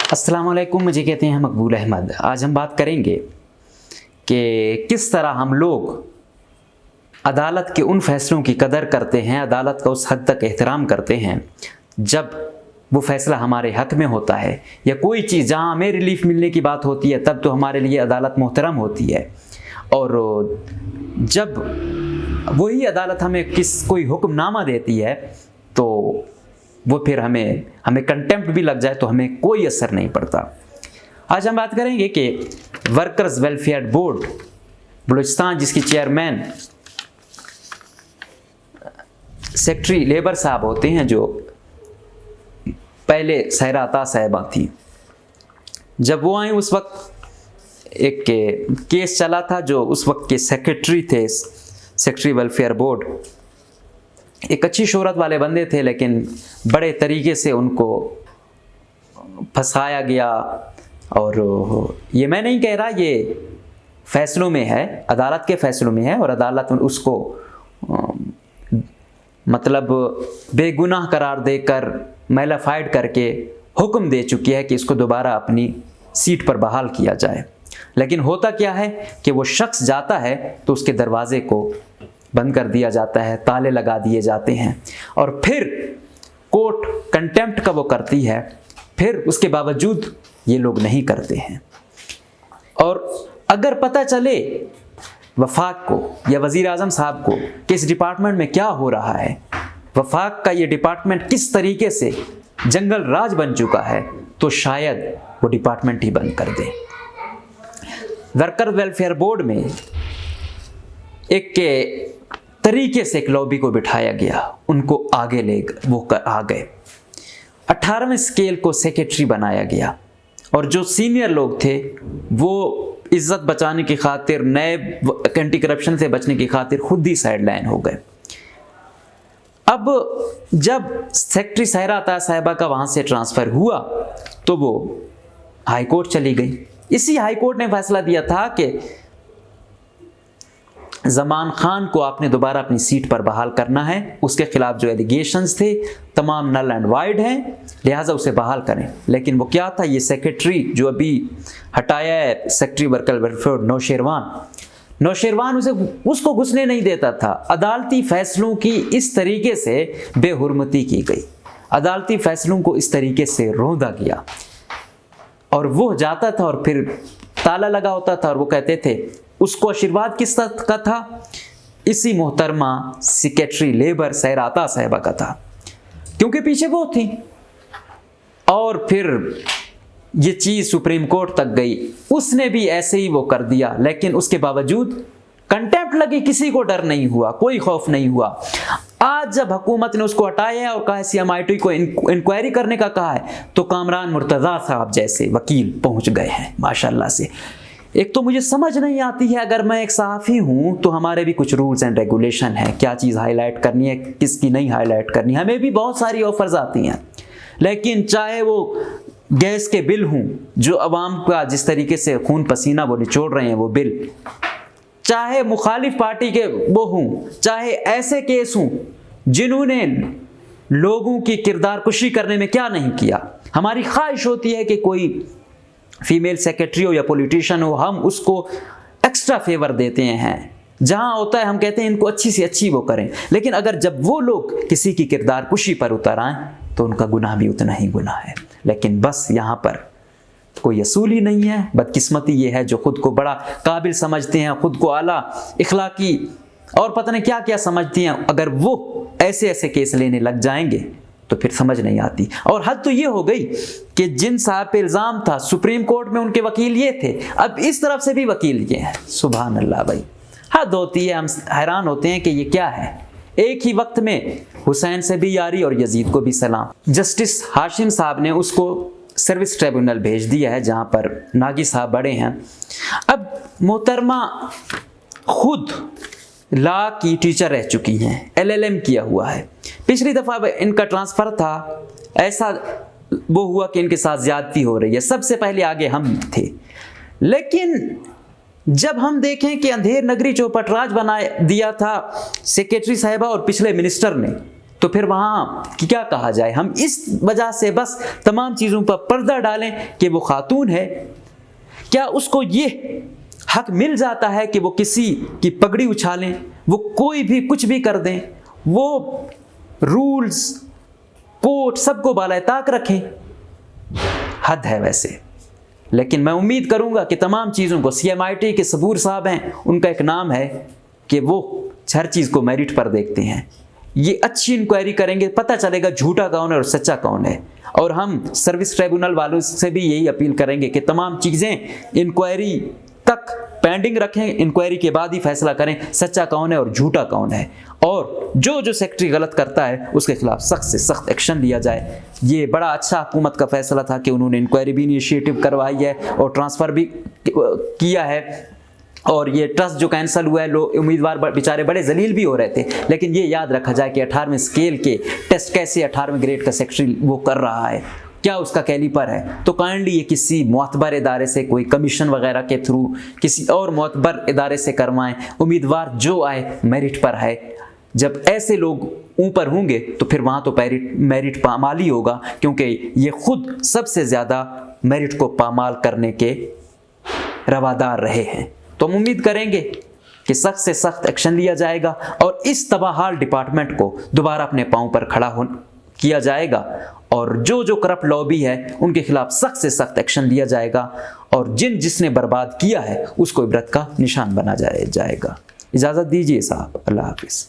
अस्सलाम वालेकुम, मुझे कहते हैं मकबूल अहमद। आज हम बात करेंगे कि किस तरह हम लोग अदालत के उन फैसलों की कदर करते हैं, अदालत का उस हद तक एहतराम करते हैं जब वो फैसला हमारे हक़ में होता है, या कोई चीज़ जहाँ हमें रिलीफ मिलने की बात होती है तब तो हमारे लिए अदालत मोहतरम होती है, और जब वही अदालत हमें कोई हुक्मनामा देती है तो वो फिर हमें कंटेम्प्ट भी लग जाए तो हमें कोई असर नहीं पड़ता। आज हम बात करेंगे कि वर्कर्स वेलफेयर बोर्ड बलूचिस्तान, जिसकी चेयरमैन सेक्रेटरी लेबर साहब होते हैं, जो पहले सहरा अता साहिबा थी, जब वो आई उस वक्त एक केस चला था। जो उस वक्त के सेक्रेटरी थे, सेक्रेटरी वेलफेयर बोर्ड, एक अच्छी शोहरत वाले बंदे थे, लेकिन बड़े तरीके से उनको फंसाया गया। और ये मैं नहीं कह रहा, ये फैसलों में है, अदालत के फैसलों में है, और अदालत उसको मतलब बेगुनाह करार देकर मैलाफाइड करके हुक्म दे चुकी है कि इसको दोबारा अपनी सीट पर बहाल किया जाए। लेकिन होता क्या है कि वो शख्स जाता है तो उसके दरवाजे को बंद कर दिया जाता है, ताले लगा दिए जाते हैं, और फिर कोर्ट कंटेम्प्ट का वो करती है। फिर उसके बावजूद ये लोग नहीं करते हैं। और अगर पता चले वफाक को या वज़ीर आज़म साहब को कि इस डिपार्टमेंट में क्या हो रहा है, वफाक का ये डिपार्टमेंट किस तरीके से जंगल राज बन चुका है, तो शायद वो डिपार्टमेंट ही बंद कर दे। वर्कर वेलफेयर बोर्ड में एक के तरीके से एक लॉबी को बिठाया गया, उनको आगे ले वो आ गए। 18वें स्केल को सेक्रेटरी बनाया गया, और जो सीनियर लोग थे वो इज्जत बचाने की खातिर, नए एंटी करप्शन से बचने की खातिर खुद ही साइडलाइन हो गए। अब जब सेक्रेटरी सहरा अता साहिबा का वहाँ से ट्रांसफ़र हुआ तो वो हाई कोर्ट चली गई। इसी हाई कोर्ट ने फैसला दिया था कि ज़मान खान को आपने दोबारा अपनी सीट पर बहाल करना है, उसके खिलाफ जो एलिगेशंस थे तमाम नल एंड वाइड हैं, लिहाजा उसे बहाल करें। लेकिन वो क्या था, ये सेक्रेटरी जो अभी हटाया है, सेक्रेटरी वर्कर वेलफेयर नौशेरवान उसको घुसने नहीं देता था। अदालती फैसलों की इस तरीके से बेहुरमती की गई, अदालती फैसलों को इस तरीके से रोंदा गया, और वो जाता था और फिर ताला लगा होता था, और वो कहते थे उसको आशीर्वाद किस का था, इसी मोहतरमा सेक्रेटरी लेबर सहरा अता साहिबा का था, क्योंकि पीछे वो थी। और फिर ये चीज़ सुप्रीम कोर्ट तक गई, उसने भी ऐसे ही वो कर दिया, लेकिन उसके बावजूद कंटेम्प्ट लगी, किसी को डर नहीं हुआ, कोई खौफ नहीं हुआ। आज जब हुकूमत ने उसको हटाया और कहा CMIT को इंक्वायरी करने का कहा है, तो कामरान मुर्तज़ा साहब जैसे वकील पहुंच गए हैं माशाल्लाह से। एक तो मुझे समझ नहीं आती है, अगर मैं एक सहाफ़ी हूँ तो हमारे भी कुछ रूल्स एंड रेगुलेशन है, क्या चीज़ हाईलाइट करनी है, किसकी नहीं हाईलाइट करनी। हमें भी बहुत सारी ऑफर्स आती हैं, लेकिन चाहे वो गैस के बिल हों, जो अवाम का जिस तरीके से खून पसीना वो निचोड़ रहे हैं वो बिल, चाहे मुखालिफ पार्टी के वो हों, चाहे ऐसे केस हों जिन्होंने लोगों की किरदार कुशी करने में क्या नहीं किया। हमारी ख्वाहिश होती है कि कोई फीमेल सेक्रेटरी हो या पॉलिटिशियन हो, हम उसको एक्स्ट्रा फेवर देते हैं, जहां होता है हम कहते हैं इनको अच्छी से अच्छी वो करें। लेकिन अगर जब वो लोग किसी की किरदार कुशी पर उतर आएँ तो उनका गुनाह भी उतना ही गुनाह है। लेकिन बस यहाँ पर कोई असूल ही नहीं है। बदकिस्मती ये है जो खुद को बड़ा काबिल समझते हैं, खुद को आला इखलाकी और पता नहीं क्या क्या समझती हैं, अगर वो ऐसे ऐसे केस लेने लग जाएंगे तो फिर समझ नहीं आती। और हद तो ये हो गई कि जिन साहब पे इल्ज़ाम था सुप्रीम कोर्ट में, उनके वकील ये थे, अब इस तरफ से भी वकील ये हैं। सुभान अल्लाह भाई, हद होती है। हम हैरान होते हैं कि ये क्या है। एक ही वक्त में हुसैन से भी यारी और यजीद को भी सलाम। जस्टिस हाशिम साहब ने उसको सर्विस ट्रिब्यूनल भेज दिया है, जहाँ पर नागी साहब बड़े हैं। अब मोहतरमा खुद लॉ की टीचर रह चुकी हैं, LLM किया हुआ है। पिछली दफ़ा इनका ट्रांसफ़र था, ऐसा वो हुआ कि इनके साथ ज़्यादती हो रही है, सबसे पहले आगे हम थे। लेकिन जब हम देखें कि अंधेर नगरी चौपट राज बना दिया था सेक्रेटरी साहिबा और पिछले मिनिस्टर ने, तो फिर वहाँ क्या कहा जाए। हम इस वजह से बस तमाम चीज़ों पर पर्दा डालें कि वो खातून है, क्या उसको ये हक मिल जाता है कि वो किसी की पगड़ी उछालें, वो कोई भी कुछ भी कर दें, वो रूल्स कोर्ट सबको बाला ताक रखें? हद है वैसे। लेकिन मैं उम्मीद करूंगा कि तमाम चीज़ों को CMIT के सबूर साहब हैं, उनका एक नाम है कि वो हर चीज़ को मेरिट पर देखते हैं। ये अच्छी इंक्वायरी करेंगे, पता चलेगा झूठा कौन है और सच्चा कौन है। और हम सर्विस ट्राइब्यूनल वालों से भी यही अपील करेंगे कि तमाम चीज़ें इंक्वायरी तक पेंडिंग रखें, इंक्वायरी के बाद ही फैसला करें सच्चा कौन है और झूठा कौन है। और जो सेक्रेटरी गलत करता है उसके खिलाफ सख्त से सख्त एक्शन लिया जाए। ये बड़ा अच्छा हुकूमत का फैसला था कि उन्होंने इंक्वायरी भी इनिशिएटिव करवाई है और ट्रांसफ़र भी किया है। और ये ट्रस्ट जो कैंसिल हुआ है, लोग उम्मीदवार बेचारे बड़े जलील भी हो रहे थे। लेकिन ये याद रखा जाए कि 18वें स्केल के टेस्ट कैसे 18वें ग्रेड का सेक्रेटरी वो कर रहा है, क्या उसका कैलिपर है। तो काइंडली ये किसी मुअतबर इदारे से, कोई कमीशन वगैरह के थ्रू किसी और मुअतबर इदारे से करवाएं। उम्मीदवार जो आए मेरिट पर है। जब ऐसे लोग ऊपर होंगे तो फिर वहाँ तो मेरिट पामाल ही होगा, क्योंकि ये खुद सबसे ज़्यादा मेरिट को पामाल करने के रवादार रहे हैं। तो हम उम्मीद करेंगे कि सख्त से सख्त एक्शन लिया जाएगा और इस तबाहाल डिपार्टमेंट को दोबारा अपने पांव पर खड़ा किया जाएगा। और जो करप्ट लॉबी है उनके खिलाफ सख्त से सख्त एक्शन लिया जाएगा और जिसने बर्बाद किया है उसको इबरत का निशान बना जाएगा। इजाज़त दीजिए साहब, अल्लाह हाफिज़।